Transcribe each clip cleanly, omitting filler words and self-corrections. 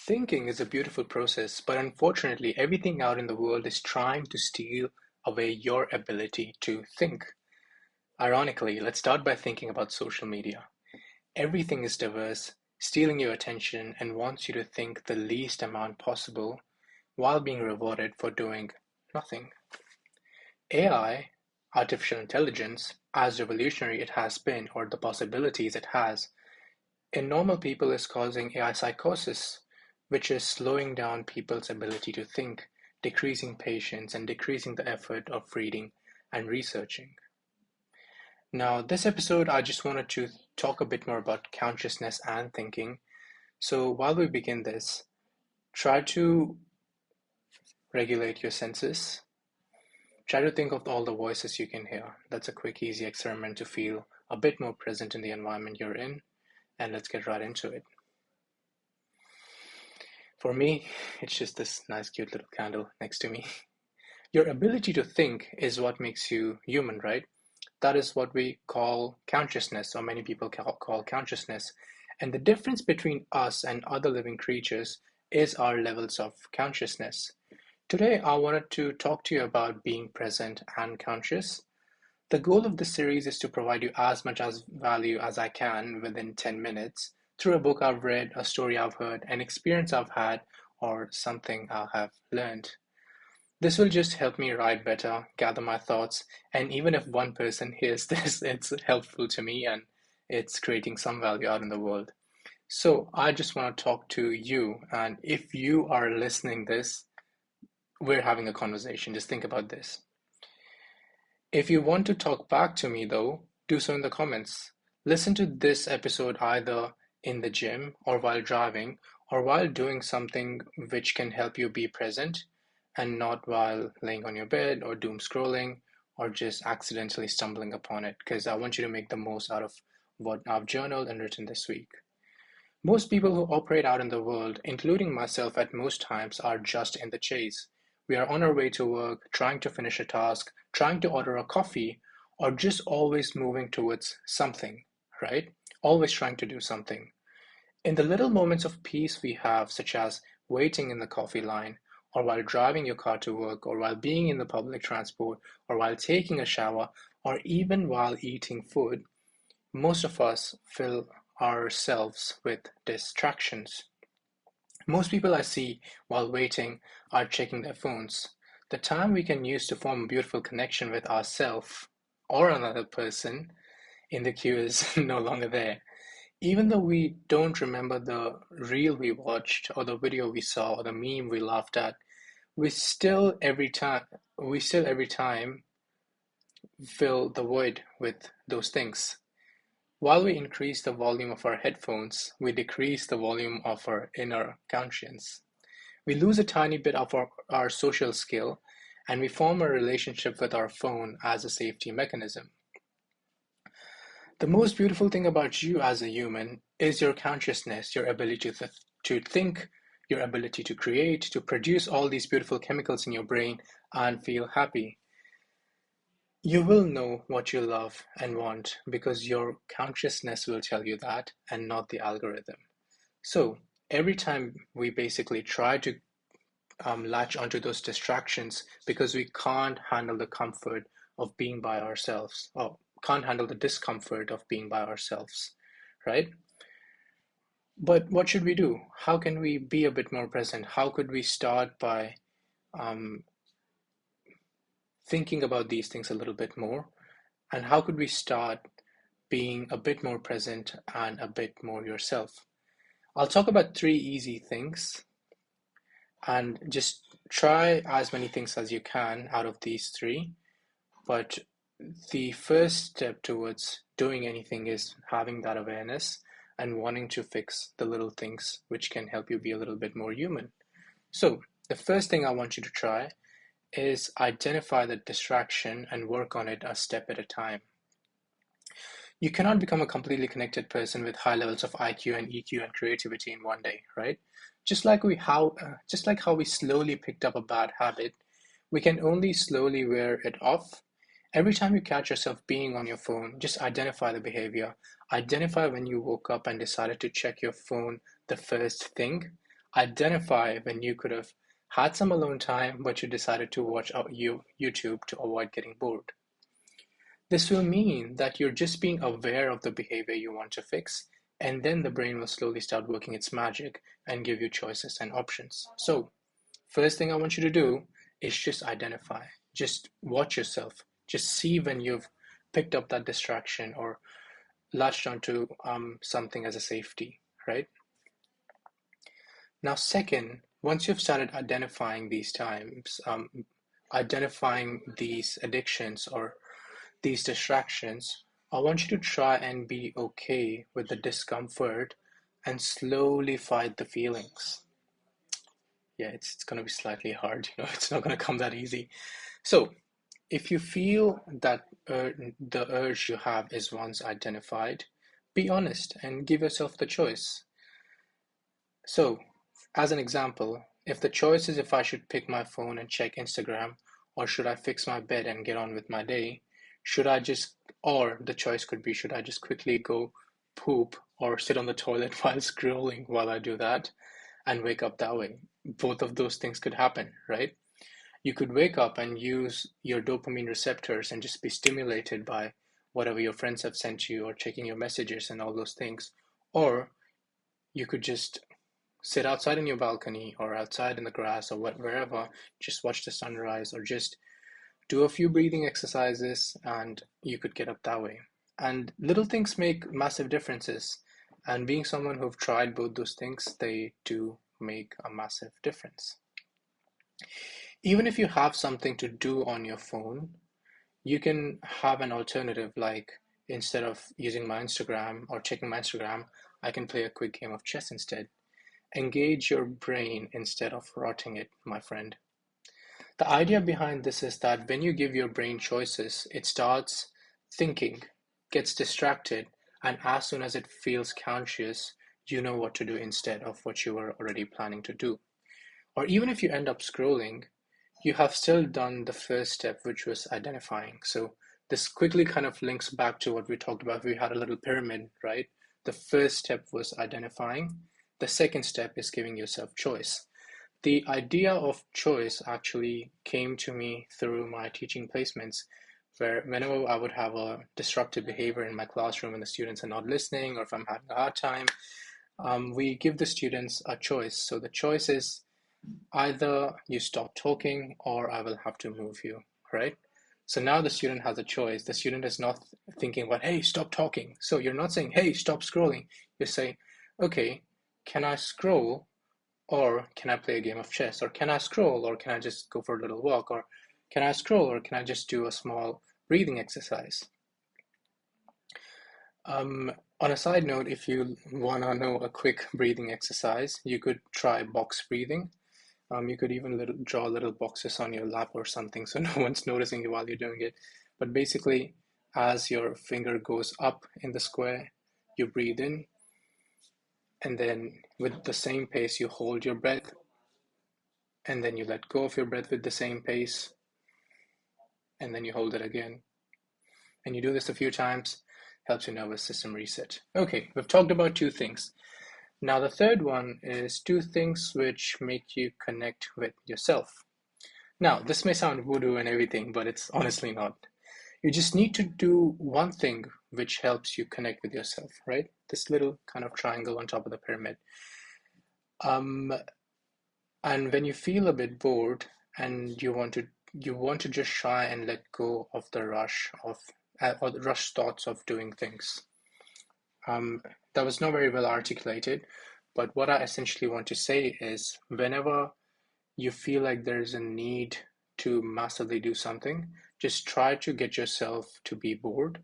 Thinking is a beautiful process, but unfortunately, everything out in the world is trying to steal away your ability to think. Ironically, let's start by thinking about social media. Everything is diverse, stealing your attention, and wants you to think the least amount possible while being rewarded for doing nothing. AI, artificial intelligence, as revolutionary it has been, or the possibilities it has, in normal people is causing AI psychosis, which is slowing down people's ability to think, decreasing patience, and decreasing the effort of reading and researching. Now, this episode, I just wanted to talk a bit more about consciousness and thinking. So, while we begin this, try to regulate your senses. Try to think of all the voices you can hear. That's a quick, easy experiment to feel a bit more present in the environment you're in. And let's get right into it. For me, it's just this nice, cute little candle next to me. Your ability to think is what makes you human, right? That is what we call consciousness, or many people call consciousness. And the difference between us and other living creatures is our levels of consciousness. Today, I wanted to talk to you about being present and conscious. The goal of this series is to provide you as much as value as I can within 10 minutes through a book I've read, a story I've heard, an experience I've had, or something I have learned. This will just help me write better, gather my thoughts, and even if one person hears this, it's helpful to me and it's creating some value out in the world. So I just want to talk to you, and if you are listening this, we're having a conversation. Just think about this. If you want to talk back to me, though, do so in the comments. Listen to this episode either in the gym or while driving or while doing something which can help you be present and not while laying on your bed or doom scrolling or just accidentally stumbling upon it, because I want you to make the most out of what I've journaled and written this week. Most people who operate out in the world, including myself at most times, are just in the chase. We are on our way to work, trying to finish a task, trying to order a coffee, or just always moving towards something, right? Always trying to do something. In the little moments of peace we have, such as waiting in the coffee line, or while driving your car to work, or while being in the public transport, or while taking a shower, or even while eating food, most of us fill ourselves with distractions. Most people I see while waiting are checking their phones. The time we can use to form a beautiful connection with ourselves or another person in the queue is no longer there. Even though we don't remember the reel we watched or the video we saw or the meme we laughed at, we still every time fill the void with those things. While we increase the volume of our headphones, we decrease the volume of our inner conscience. We lose a tiny bit of our social skill and we form a relationship with our phone as a safety mechanism. The most beautiful thing about you as a human is your consciousness, your ability to think, your ability to create, to produce all these beautiful chemicals in your brain and feel happy. You will know what you love and want because your consciousness will tell you that and not the algorithm. So every time we basically try to latch onto those distractions because we can't handle the comfort of being by ourselves or can't handle the discomfort of being by ourselves, right? But what should we do? How can we be a bit more present? How could we start by um, thinking about these things a little bit more? And how could we start being a bit more present and a bit more yourself? I'll talk about three easy things and just try as many things as you can out of these three. But the first step towards doing anything is having that awareness and wanting to fix the little things which can help you be a little bit more human. So, the first thing I want you to try is identify the distraction and work on it a step at a time. You cannot become a completely connected person with high levels of IQ and EQ and creativity in one day, right? Just like how we slowly picked up a bad habit, we can only slowly wear it off. Every time you catch yourself being on your phone, just identify the behavior. Identify when you woke up and decided to check your phone the first thing. Identify when you could have had some alone time, but you decided to watch YouTube to avoid getting bored. This will mean that you're just being aware of the behavior you want to fix, and then the brain will slowly start working its magic and give you choices and options. So, first thing I want you to do is just identify, just watch yourself, just see when you've picked up that distraction or latched onto something as a safety, right? Now, second, once you've started identifying these times, identifying these addictions or these distractions, I want you to try and be okay with the discomfort and slowly fight the feelings. Yeah, it's going to be slightly hard, it's not going to come that easy. So, if you feel that the urge you have is once identified, be honest and give yourself the choice. So, as an example, if the choice is if I should pick my phone and check Instagram, or should I fix my bed and get on with my day, should I just, or the choice could be, should I just quickly go poop or sit on the toilet while scrolling while I do that and wake up that way? Both of those things could happen, right? You could wake up and use your dopamine receptors and just be stimulated by whatever your friends have sent you or checking your messages and all those things. Or you could just sit outside in your balcony or outside in the grass or wherever, just watch the sunrise or just do a few breathing exercises and you could get up that way. And little things make massive differences. And being someone who've tried both those things, they do make a massive difference. Even if you have something to do on your phone, you can have an alternative like instead of using my Instagram or checking my Instagram, I can play a quick game of chess instead. Engage your brain instead of rotting it, my friend. The idea behind this is that when you give your brain choices, it starts thinking, gets distracted, and as soon as it feels conscious, you know what to do instead of what you were already planning to do. Or even if you end up scrolling, you have still done the first step, which was identifying. So this quickly kind of links back to what we talked about. We had a little pyramid, right? The first step was identifying. The second step is giving yourself choice. The idea of choice actually came to me through my teaching placements, where whenever I would have a disruptive behavior in my classroom and the students are not listening, or if I'm having a hard time, we give the students a choice. So the choice is either you stop talking or I will have to move you, right? So now the student has a choice. The student is not thinking about, hey, stop talking. So you're not saying, hey, stop scrolling. You say, okay, can I scroll or can I play a game of chess? Or can I scroll or can I just go for a little walk? Or can I scroll or can I just do a small breathing exercise? On a side note, if you want to know a quick breathing exercise, you could try box breathing. You could even draw little boxes on your lap or something so no one's noticing you while you're doing it. But basically, as your finger goes up in the square, you breathe in, and then with the same pace, you hold your breath, and then you let go of your breath with the same pace, and then you hold it again. And you do this a few times, helps your nervous system reset. Okay, we've talked about two things. Now, the third one is two things which make you connect with yourself. Now, this may sound voodoo and everything, but it's honestly not. You just need to do one thing which helps you connect with yourself, right? This little kind of triangle on top of the pyramid. Um, and when you feel a bit bored and you want to just try and let go of the rush of or the rush thoughts of doing things. Um, that was not very well articulated, but what I essentially want to say is whenever you feel like there's a need to massively do something, just try to get yourself to be bored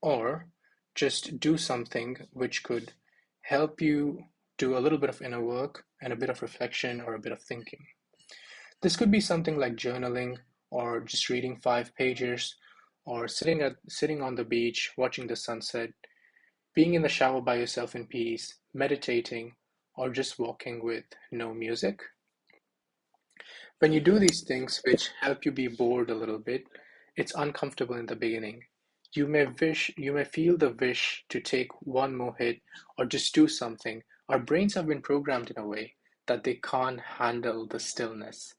or just do something which could help you do a little bit of inner work and a bit of reflection or a bit of thinking. This could be something like journaling or just reading 5 pages or sitting on the beach watching the sunset, being in the shower by yourself in peace, meditating, or just walking with no music. When you do these things which help you be bored a little bit, it's uncomfortable in the beginning. You may feel the wish to take one more hit or just do something. Our brains have been programmed in a way that they can't handle the stillness.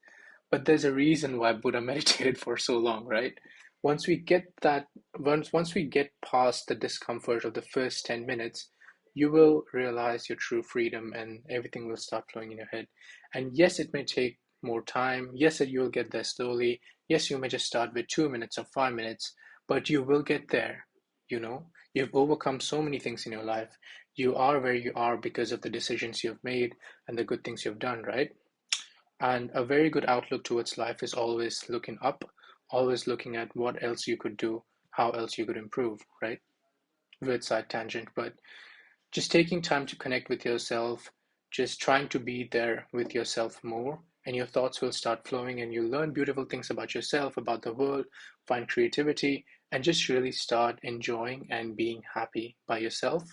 But there's a reason why Buddha meditated for so long, right? Once we get that, once we get past the discomfort of the first 10 minutes, you will realize your true freedom and everything will start flowing in your head. And yes, it may take more time. Yes, you'll get there slowly. Yes, you may just start with 2 minutes or 5 minutes, but you will get there. You know, you've overcome so many things in your life. You are where you are because of the decisions you've made and the good things you've done, right? And a very good outlook towards life is always looking up, always looking at what else you could do, how else you could improve, right? Weird side tangent, but just taking time to connect with yourself, just trying to be there with yourself more, and your thoughts will start flowing, and you'll learn beautiful things about yourself, about the world, find creativity, and just really start enjoying and being happy by yourself.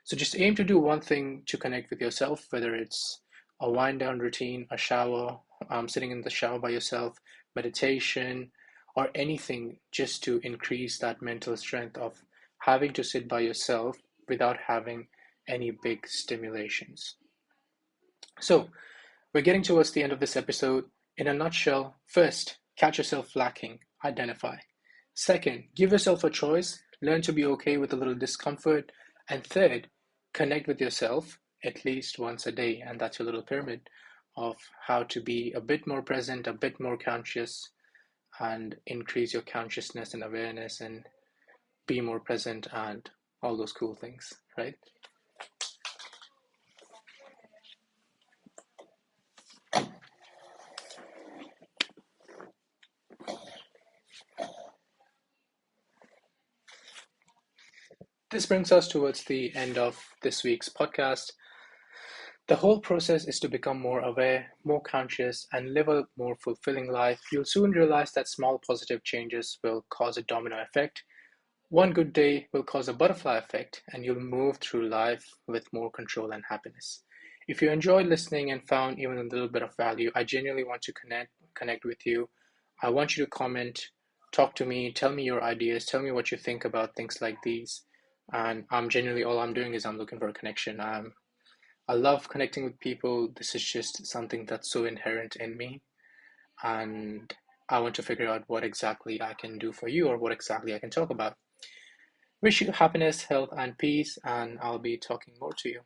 So just aim to do one thing to connect with yourself, whether it's a wind down routine, a shower, sitting in the shower by yourself, meditation, or anything just to increase that mental strength of having to sit by yourself without having any big stimulations. So, we're getting towards the end of this episode. In a nutshell, first, catch yourself lacking, identify. Second, give yourself a choice, learn to be okay with a little discomfort. And third, connect with yourself at least once a day. And that's your little pyramid of how to be a bit more present, a bit more conscious, and increase your consciousness and awareness and be more present and all those cool things, right? This brings us towards the end of this week's podcast. The whole process is to become more aware, more conscious, and live a more fulfilling life. You'll soon realize that small positive changes will cause a domino effect. One good day will cause a butterfly effect, and you'll move through life with more control and happiness. If you enjoyed listening and found even a little bit of value, I genuinely want to connect with you. I want you to comment, talk to me, tell me your ideas, tell me what you think about things like these. And I'm genuinely all I'm doing is I'm looking for a connection. I love connecting with people. This is just something that's so inherent in me. And I want to figure out what exactly I can do for you or what exactly I can talk about. Wish you happiness, health, and peace, and I'll be talking more to you.